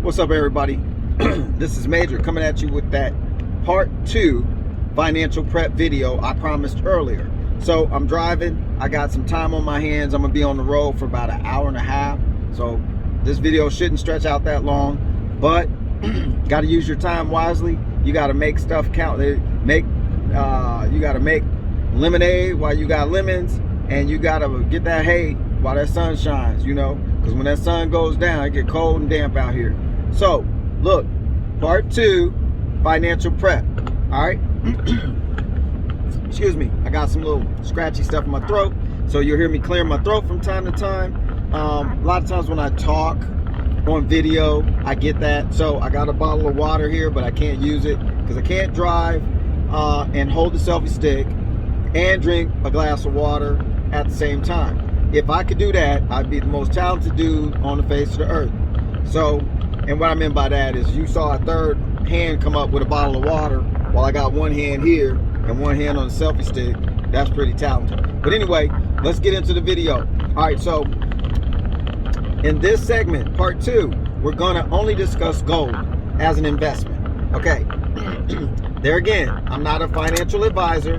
What's up, everybody? This is Major coming at you with that part 2 financial prep video I promised earlier. So I'm driving, I got some time on my hands. I'm gonna be on the road for about an hour and a half, so this video shouldn't stretch out that long, but got to use your time wisely. You got to make stuff count. You got to make lemonade while you got lemons, and you got to get that hay while that sun shines, because when that sun goes down, it get cold and damp out here. So look, part 2, financial prep. All right. Excuse me, I got some little scratchy stuff in my throat, so you'll hear me clear my throat from time to time. A lot of times when I talk on video, I get that. So I got a bottle of water here, but I can't use it because I can't drive and hold the selfie stick and drink a glass of water at the same time. If I could do that, I'd be the most talented dude on the face of the earth. So, and what I meant by that is you saw a third hand come up with a bottle of water while I got one hand here and one hand on the selfie stick. That's pretty talented. But anyway, let's get into the video. All right, so in this segment, part 2, we're gonna only discuss gold as an investment. Okay, there again, I'm not a financial advisor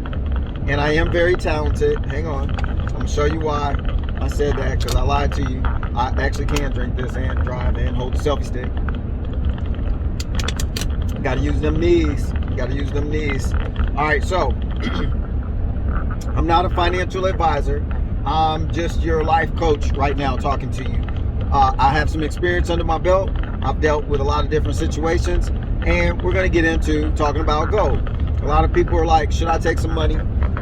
and I am very talented. Hang on, I'm gonna show you why I said that, because I lied to you. I actually can drink this and drive and hold the selfie stick. Gotta use them knees. Gotta use them knees. All right, so I'm not a financial advisor. I'm just your life coach right now talking to you. I have some experience under my belt. I've dealt with a lot of different situations, and we're gonna get into talking about gold. A lot of people are like, should I take some money,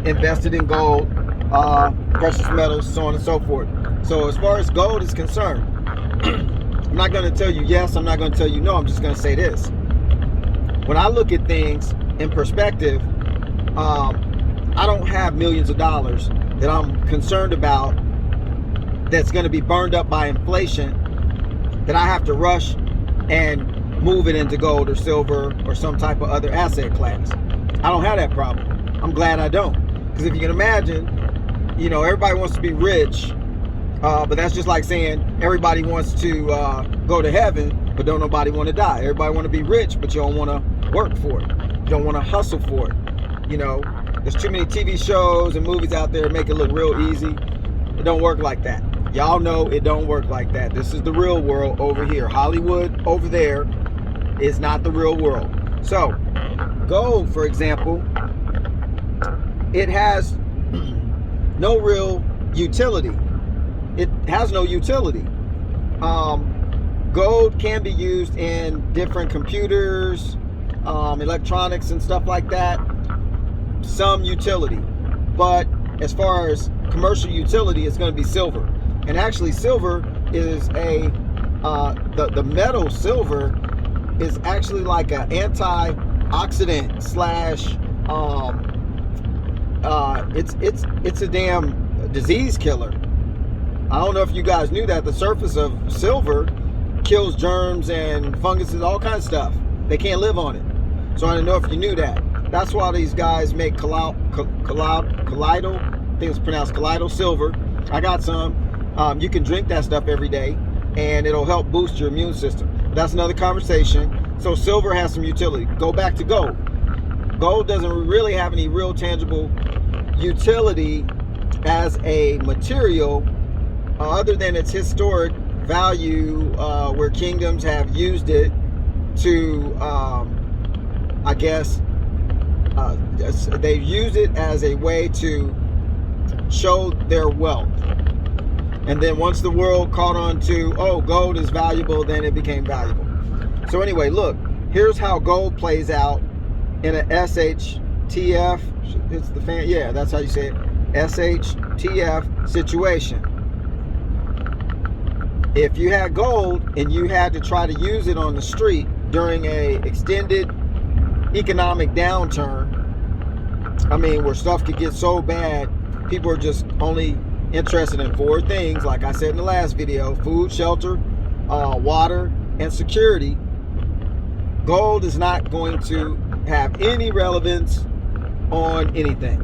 invest it in gold, precious metals, so on and so forth. So as far as gold is concerned, I'm not gonna tell you yes, I'm not gonna tell you no, I'm just gonna say this. When I look at things in perspective, I don't have millions of dollars that I'm concerned about that's going to be burned up by inflation that I have to rush and move it into gold or silver or some type of other asset class. I don't have that problem. I'm glad I don't. Because if you can imagine, everybody wants to be rich, but that's just like saying everybody wants to go to heaven, but don't nobody want to die. Everybody want to be rich, but you don't want to work for it. You don't want to hustle for it. There's too many TV shows and movies out there that make it look real easy. It don't work like that. Y'all know it don't work like that. This is the real world over here. Hollywood over there is not the real world. So, gold, for example, it has no real utility. It has no utility. Gold can be used in different computers, electronics and stuff like that. Some utility. But as far as commercial utility, it's going to be silver. And actually silver is the metal silver is actually like an antioxidant slash it's a damn disease killer. I don't know if you guys knew that the surface of silver kills germs and funguses, all kinds of stuff. They can't live on it. So I don't know if you knew that. That's why these guys make colloidal, I think it's pronounced colloidal silver. I got some. You can drink that stuff every day and it'll help boost your immune system. That's another conversation. So silver has some utility. Go back to gold. Gold doesn't really have any real tangible utility as a material other than its historic value, where kingdoms have used it to, they've used it as a way to show their wealth. And then once the world caught on to, oh, gold is valuable, then it became valuable. So anyway, look, here's how gold plays out in an SHTF, it's the fan, yeah, that's how you say it, SHTF situation. If you had gold and you had to try to use it on the street during a extended economic downturn, where stuff could get so bad, people are just only interested in 4 things, like I said in the last video: food, shelter, water, and security. Gold is not going to have any relevance on anything.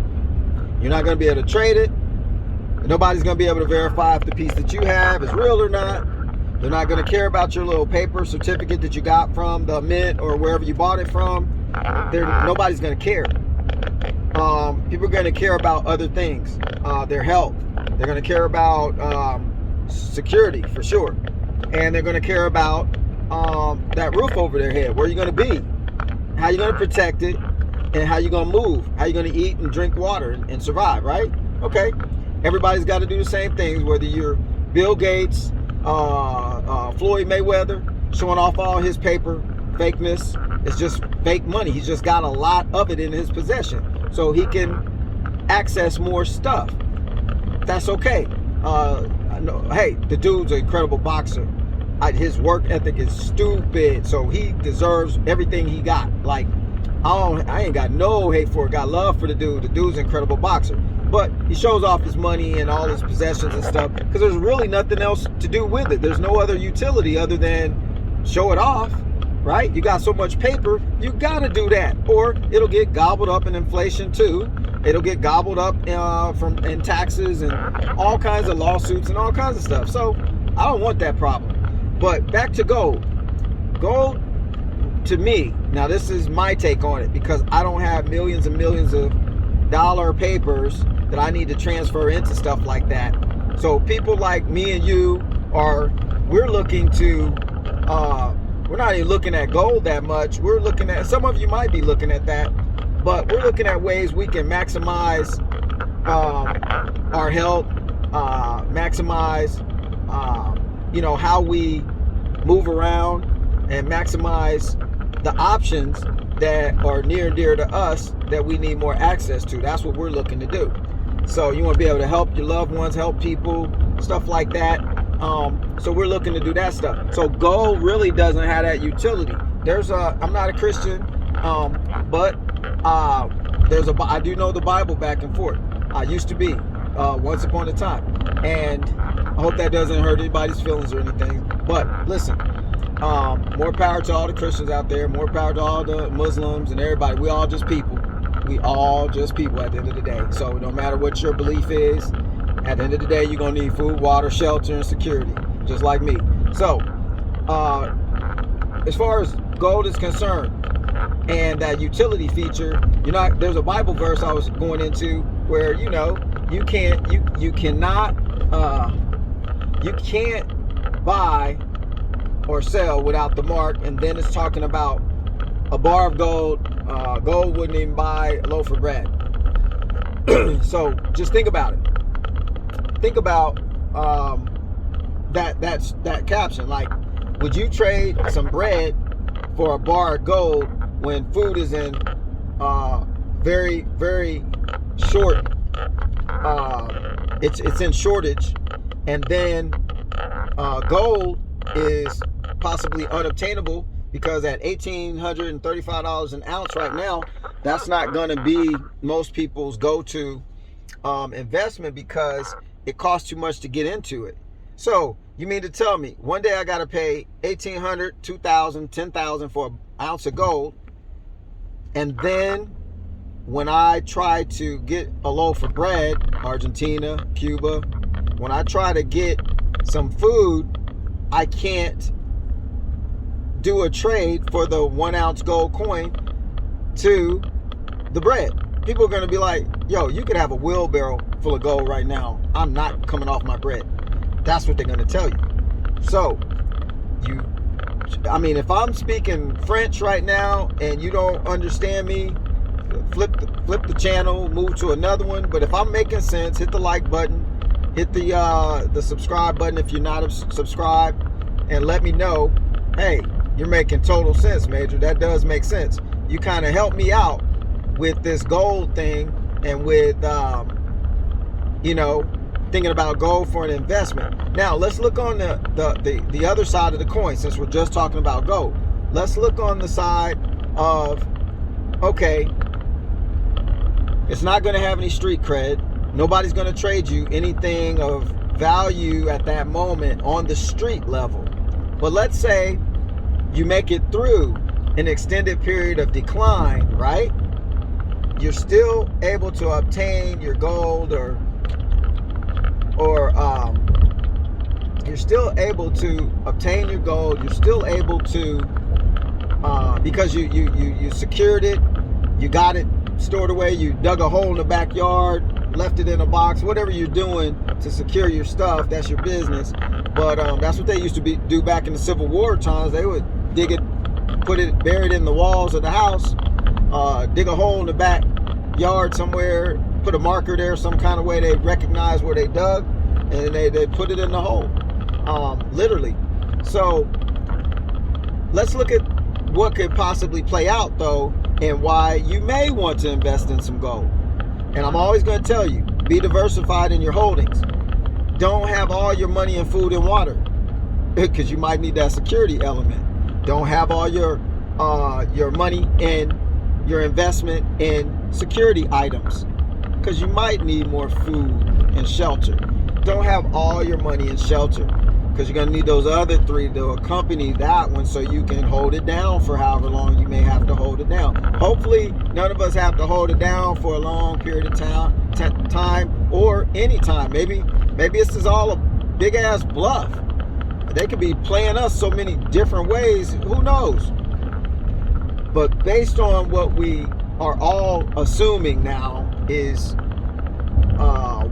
You're not going to be able to trade it. Nobody's going to be able to verify if the piece that you have is real or not. They're not going to care about your little paper certificate that you got from the mint or wherever you bought it from. Nobody's going to care. People are going to care about other things, their health. They're going to care about security for sure. And they're going to care about that roof over their head. Where are you going to be? How are you going to protect it? And how are you going to move? How are you going to eat and drink water and survive, right? Okay. Everybody's got to do the same things, whether you're Bill Gates, Floyd Mayweather, showing off all his paper fakeness. It's just fake money. He's just got a lot of it in his possession, so he can access more stuff. That's okay. Hey, the dude's an incredible boxer. His work ethic is stupid, so he deserves everything he got. Like, I ain't got no hate for it. Got love for the dude. The dude's an incredible boxer. But he shows off his money and all his possessions and stuff because there's really nothing else to do with it. There's no other utility other than show it off, right? You got so much paper, you got to do that. Or it'll get gobbled up in inflation too. It'll get gobbled up in taxes and all kinds of lawsuits and all kinds of stuff. So I don't want that problem. But back to gold. Gold, to me, now this is my take on it because I don't have millions and millions of dollar papers that I need to transfer into stuff like that. So people like me and you we're looking to, we're not even looking at gold that much. We're looking at, some of you might be looking at that, but we're looking at ways we can maximize our health, maximize, how we move around and maximize the options that are near and dear to us that we need more access to. That's what we're looking to do. So you want to be able to help your loved ones, help people, stuff like that. So we're looking to do that stuff. So gold really doesn't have that utility. I'm not a Christian, but I do know the Bible back and forth. I used to be once upon a time, and I hope that doesn't hurt anybody's feelings or anything. But listen, more power to all the Christians out there, more power to all the Muslims and everybody. We all just people. We all just people at the end of the day. So no matter what your belief is, at the end of the day, you're going to need food, water, shelter, and security, just like me. So as far as gold is concerned and that utility feature, there's a Bible verse I was going into where, you can't buy or sell without the mark. And then it's talking about a bar of gold. Gold wouldn't even buy a loaf of bread. So just think about it. Think about that caption. Like, would you trade some bread for a bar of gold when food is in very, very short? It's in shortage, and then gold is possibly unobtainable because at $1,835 an ounce right now, that's not going to be most people's go-to investment because it costs too much to get into it. So you mean to tell me one day I got to pay $1,800, $2,000, $10,000 for an ounce of gold, and then when I try to get a loaf of bread, Argentina, Cuba, when I try to get some food, I can't do a trade for the 1 ounce gold coin to the bread. People are going to be like, yo, you could have a wheelbarrow full of gold right now. I'm not coming off my bread. That's what they're going to tell you. So, if I'm speaking French right now and you don't understand me, flip the channel, move to another one. But if I'm making sense, hit the like button, hit the subscribe button if you're not subscribed, and let me know, hey, you're making total sense, Major. That does make sense. You kind of help me out with this gold thing and with, thinking about gold for an investment. Now, let's look on the other side of the coin since we're just talking about gold. Let's look on the side of, okay, it's not going to have any street cred. Nobody's going to trade you anything of value at that moment on the street level. But let's say you make it through an extended period of decline, right? You're still able to obtain your gold or you're still able to obtain your gold. You're still able to, because you secured it, you got it stored away, you dug a hole in the backyard, left it in a box, whatever you're doing to secure your stuff, that's your business. But that's what they used to do back in the Civil War times. They would dig it, bury it in the walls of the house, dig a hole in the backyard somewhere, put a marker there some kind of way they recognize where they dug, and they put it in the hole, literally. So let's look at what could possibly play out, though, and why you may want to invest in some gold. And I'm always going to tell you, be diversified in your holdings. Don't have all your money in food and water, because you might need that security element. Don't have all your money in your investment in security items, because you might need more food and shelter. Don't have all your money in shelter, because you're going to need those other three to accompany that one, so you can hold it down for however long you may have to hold it down. Hopefully none of us have to hold it down for a long period of time or any time. Maybe this is all a big ass bluff. They could be playing us so many different ways, who knows. But based on what we are all assuming now is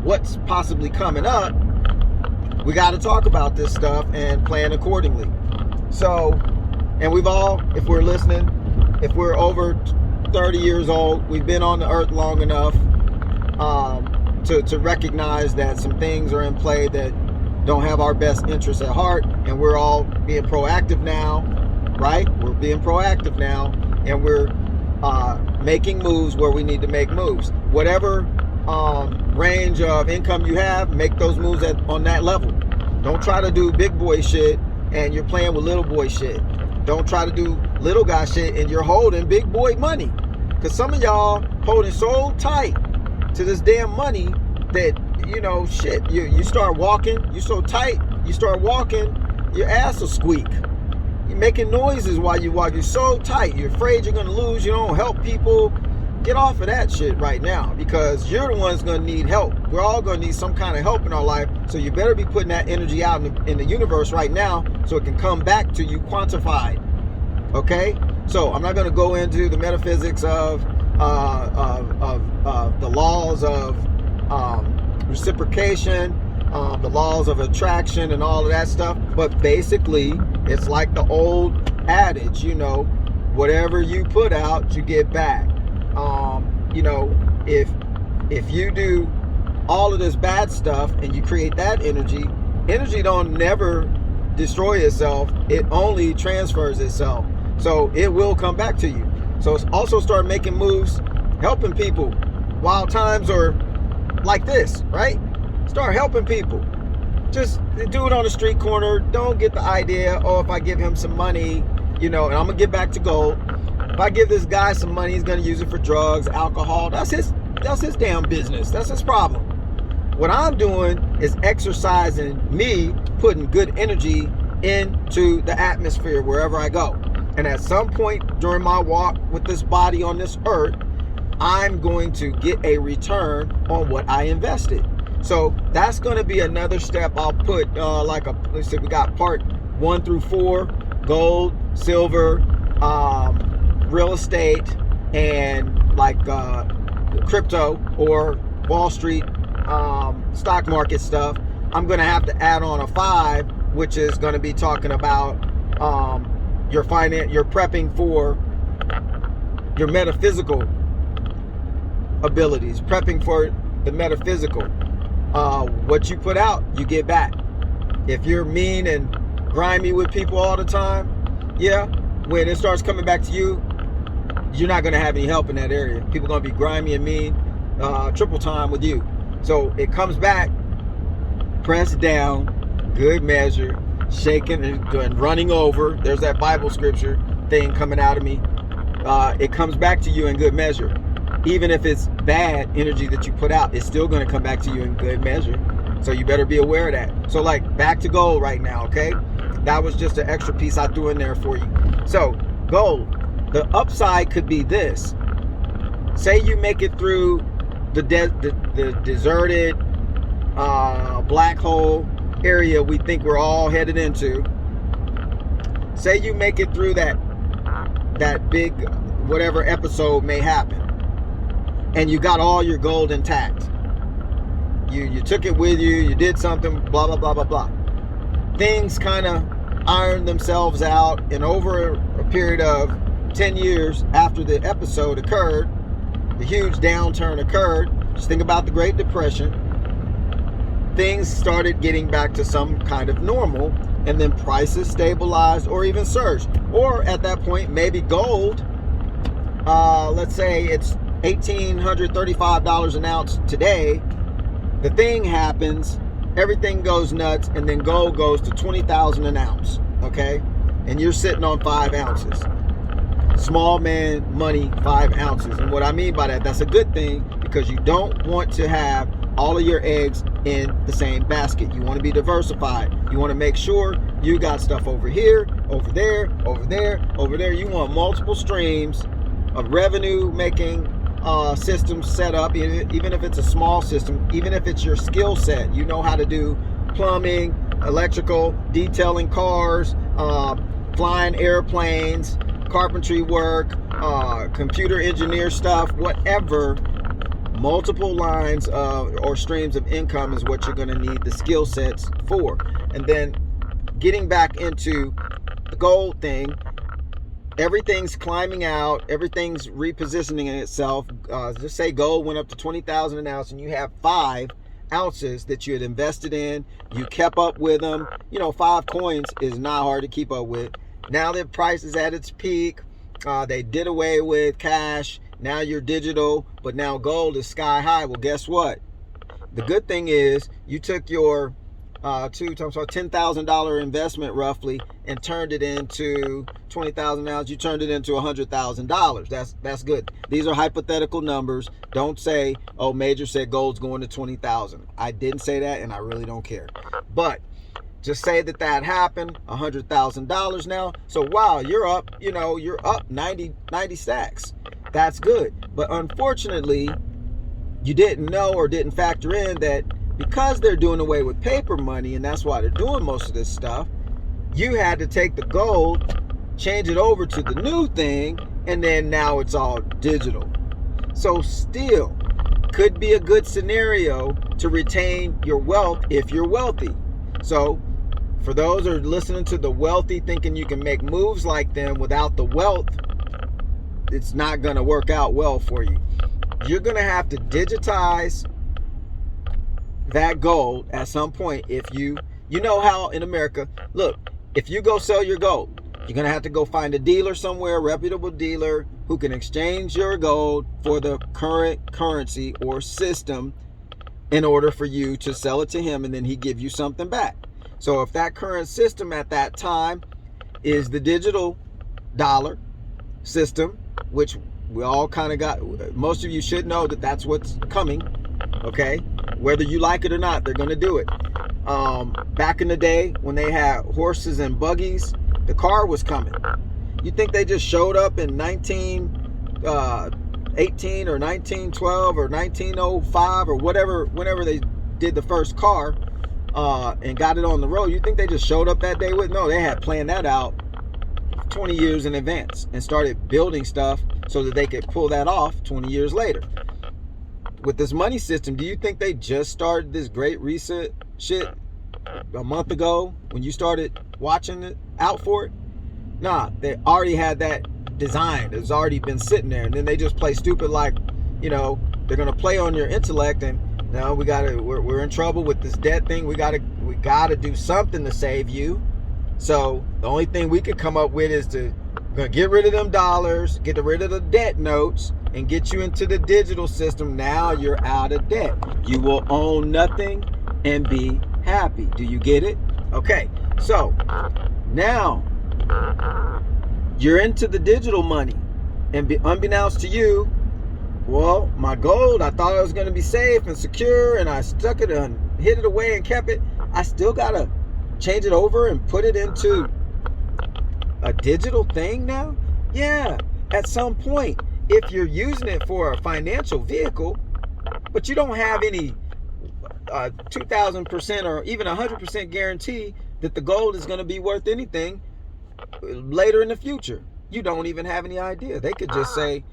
what's possibly coming up, we got to talk about this stuff and plan accordingly. So, and we've all, if we're listening, if we're over 30 years old, we've been on the earth long enough to recognize that some things are in play that don't have our best interests at heart, and we're all being proactive now, right? We're being proactive now, and we're making moves where we need to make moves. Whatever range of income you have, make those moves on that level. Don't try to do big boy shit and you're playing with little boy shit. Don't try to do little guy shit and you're holding big boy money. Because some of y'all holding so tight to this damn money that, you know, shit, you start walking, you so tight, you start walking, your ass will squeak. You're making noises while you walk. You're so tight, you're afraid you're gonna lose, you don't help people. Get off of that shit right now, because you're the one's gonna need help. We're all gonna need some kind of help in our life, so you better be putting that energy out in the universe right now so it can come back to you quantified. Okay? So I'm not gonna go into the metaphysics of the laws of reciprocation, the laws of attraction and all of that stuff, but basically it's like the old adage, you know, whatever you put out, you get back. You know, if you do all of this bad stuff and you create that energy don't never destroy itself. It only transfers itself. So it will come back to you. So it's also start making moves, helping people while times are like this, right? Start helping people. Just do it on the street corner. Don't get the idea, oh, if I give him some money, you know, and I'm gonna get back to gold. If I give this guy some money, he's gonna use it for drugs, alcohol. That's his damn business. That's his problem. What I'm doing is exercising me, putting good energy into the atmosphere wherever I go. And at some point during my walk with this body on this earth, I'm going to get a return on what I invested. So that's going to be another step I'll put, let's see, we got part 1 through 4, gold, silver, real estate, and like crypto or Wall Street stock market stuff. I'm going to have to add on a 5, which is going to be talking about your finance, you're prepping for your metaphysical abilities, prepping for the metaphysical. What you put out, you get back. If you're mean and grimy with people all the time, yeah, when it starts coming back to you, you're not going to have any help in that area. People are going to be grimy and mean triple time with you. So it comes back, pressed down, good measure, shaking and running over. There's that Bible scripture thing coming out of me. It comes back to you in good measure. Even if it's bad energy that you put out, it's still going to come back to you in good measure. So you better be aware of that. So like back to gold right now, okay? That was just an extra piece I threw in there for you. So gold, the upside could be this. Say you make it through the deserted black hole area we think we're all headed into. Say you make it through that big whatever episode may happen, and you got all your gold intact. You took it with you, you did something, blah, blah, blah, blah, blah. Things kind of ironed themselves out, and over a period of 10 years after the episode occurred, the huge downturn occurred. Just think about the Great Depression. Things started getting back to some kind of normal, and then prices stabilized or even surged. Or at that point, maybe gold, let's say it's $1,835 an ounce today. The thing happens, everything goes nuts, and then gold goes to $20,000 an ounce, okay? And you're sitting on 5 ounces. Small man money, 5 ounces. And what I mean by that, that's a good thing, because you don't want to have all of your eggs in the same basket. You want to be diversified. You want to make sure you got stuff over here, over there, over there, over there. You want multiple streams of revenue making systems set up, even if it's a small system, even if it's your skill set. You know how to do plumbing, electrical, detailing cars, flying airplanes, carpentry work, computer engineer stuff, whatever. Multiple lines or streams of income is what you're going to need the skill sets for. And then getting back into the gold thing, everything's climbing out, everything's repositioning itself. Just say gold went up to 20,000 an ounce, and you have 5 ounces that you had invested in. You kept up with them. 5 coins is not hard to keep up with. Now the price is at its peak. They did away with cash. Now you're digital, but now gold is sky high. Well, guess what? The good thing is you took your $10,000 investment roughly and turned it into 20,000 ounces. You turned it into $100,000. That's good. These are hypothetical numbers. Don't say, oh, Major said gold's going to 20,000. I didn't say that, and I really don't care. But just say that happened, $100,000 now. So wow, you're up, you're up 90 stacks. That's good. But unfortunately, you didn't know or didn't factor in that because they're doing away with paper money, and that's why they're doing most of this stuff, you had to take the gold, change it over to the new thing, and then now it's all digital. So still could be a good scenario to retain your wealth if you're wealthy. So for those who are listening to the wealthy thinking you can make moves like them without the wealth, it's not going to work out well for you. You're going to have to digitize that gold at some point. If you know how in America, look, if you go sell your gold, you're going to have to go find a dealer somewhere, a reputable dealer who can exchange your gold for the current currency or system in order for you to sell it to him, and then he give you something back. So if that current system at that time is the digital dollar system, which we all kind of got, most of you should know that that's what's coming, okay? Whether you like it or not, they're going to do it. Back in the day when they had horses and buggies, the car was coming. You think they just showed up in 1918 or 1912 or 1905 or whatever, whenever they did the first car and got it on the road? You think they just showed up that day with? No, they had planned that out 20 years in advance and started building stuff so that they could pull that off 20 years later. With this money system, do you think they just started this great reset shit a month ago when you started watching it out for it? Nah, they already had that designed. It's already been sitting there, and then they just play stupid like, they're gonna play on your intellect, and now we're in trouble with this debt thing. We gotta do something to save you. So the only thing we could come up with is to get rid of them dollars, get rid of the debt notes, and get you into the digital system. Now you're out of debt. You will own nothing and be happy. Do you get it? Okay, so now you're into the digital money, and unbeknownst to you, well, my gold, I thought it was going to be safe and secure, and I stuck it and hid it away and kept it. I still got to change it over and put it into a digital thing now? Yeah, at some point, if you're using it for a financial vehicle, but you don't have any 2,000% or even 100% guarantee that the gold is going to be worth anything later in the future. You don't even have any idea. They could just say,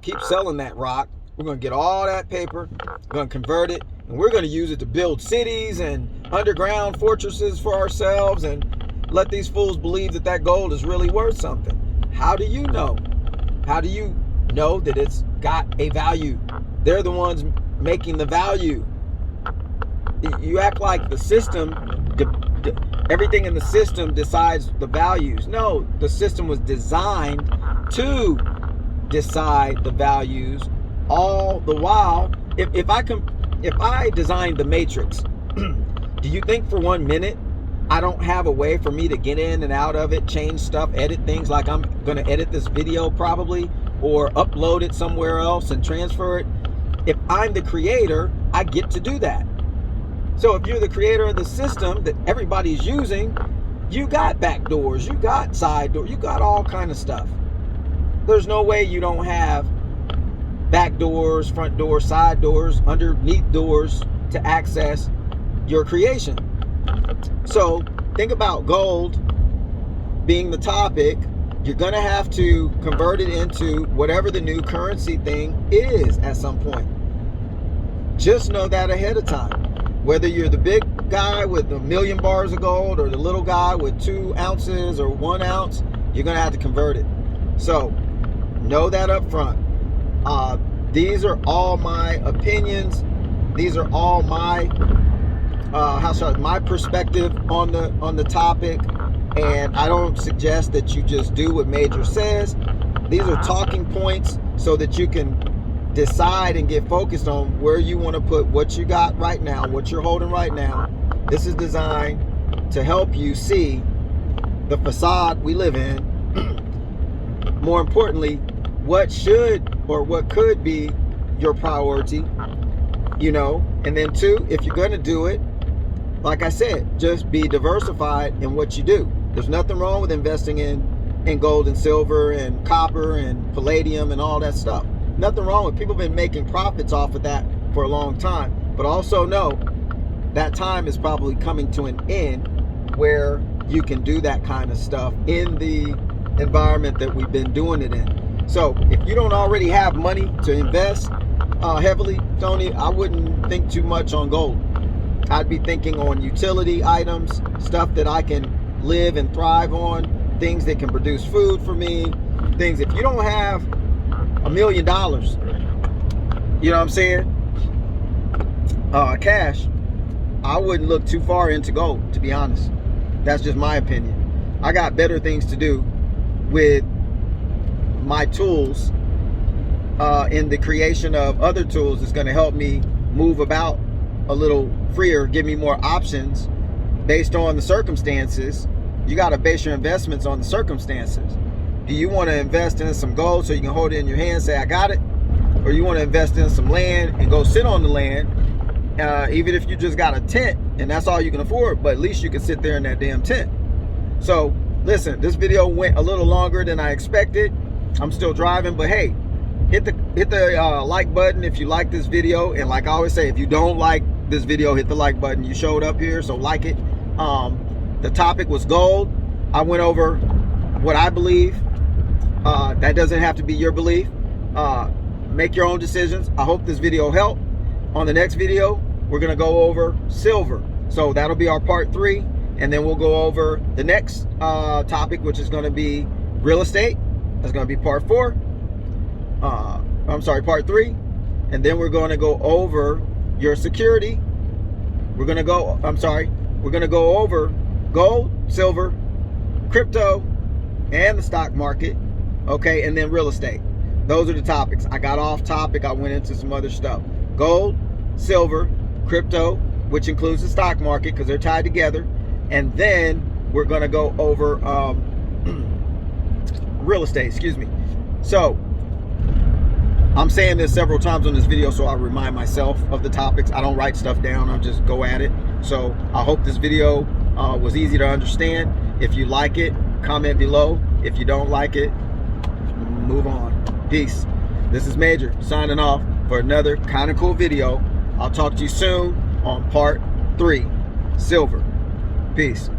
keep selling that rock. We're going to get all that paper, we're going to convert it, and we're going to use it to build cities and underground fortresses for ourselves and let these fools believe that that gold is really worth something. How do you know? How do you know that it's got a value? They're the ones making the value. You act like the system, everything in the system decides the values. No, the system was designed to decide the values. All the while, if I designed the Matrix, do you think for 1 minute I don't have a way for me to get in and out of it, change stuff, edit things, like I'm going to edit this video probably, or upload it somewhere else and transfer it? If I'm the creator, I get to do that. So if you're the creator of the system that everybody's using, you got back doors, you got side doors, you got all kind of stuff. There's no way you don't have back doors, front doors, side doors, underneath doors to access your creation. So think about gold being the topic. You're going to have to convert it into whatever the new currency thing is at some point. Just know that ahead of time. Whether you're the big guy with 1 million bars of gold or the little guy with 2 ounces or 1 ounce, you're going to have to convert it. So know that up front. These are all my opinions. These are all my my perspective on the topic, and I don't suggest that you just do what Major says. These are talking points so that you can decide and get focused on where you want to put what you got right now, what you're holding right now. This is designed to help you see the facade we live in. More importantly, what should or what could be your priority, and then 2, if you're going to do it, like I said, just be diversified in what you do. There's nothing wrong with investing in gold and silver and copper and palladium and all that stuff. Nothing wrong with people. Have been making profits off of that for a long time. But also know that time is probably coming to an end where you can do that kind of stuff in the environment that we've been doing it in. So if you don't already have money to invest heavily, Tony, I wouldn't think too much on gold. I'd be thinking on utility items, stuff that I can live and thrive on, things that can produce food for me, things. If you don't have $1 million, you know what I'm saying, cash, I wouldn't look too far into gold, to be honest. That's just my opinion. I got better things to do with my tools in the creation of other tools that's going to help me move about a little freer, give me more options based on the circumstances. You got to base your investments on the circumstances. Do you want to invest in some gold so you can hold it in your hand and say, I got it? Or you want to invest in some land and go sit on the land, even if you just got a tent and that's all you can afford, but at least you can sit there in that damn tent. So listen, this video went a little longer than I expected. I'm still driving, but hey, hit the like button if you like this video. And like I always say, if you don't like this video, hit the like button. You showed up here, so like it. The topic was gold. I went over what I believe. That doesn't have to be your belief. Make your own decisions. I hope this video helped. On the next video, we're going to go over silver. So that'll be our part 3. And then we'll go over the next topic, which is going to be real estate. That's going to be part 4. Part 3. And then we're going to go over your security. We're going to go over gold, silver, crypto, and the stock market. Okay, and then real estate. Those are the topics. I got off topic. I went into some other stuff. Gold, silver, crypto, which includes the stock market because they're tied together. And then we're going to go over real estate, excuse me. So I'm saying this several times on this video, so I remind myself of the topics. I don't write stuff down. I just go at it. So I hope this video was easy to understand. If you like it, comment below. If you don't like it, move on. Peace. This is Major signing off for another kind of cool video. I'll talk to you soon. on part 3, silver. Peace.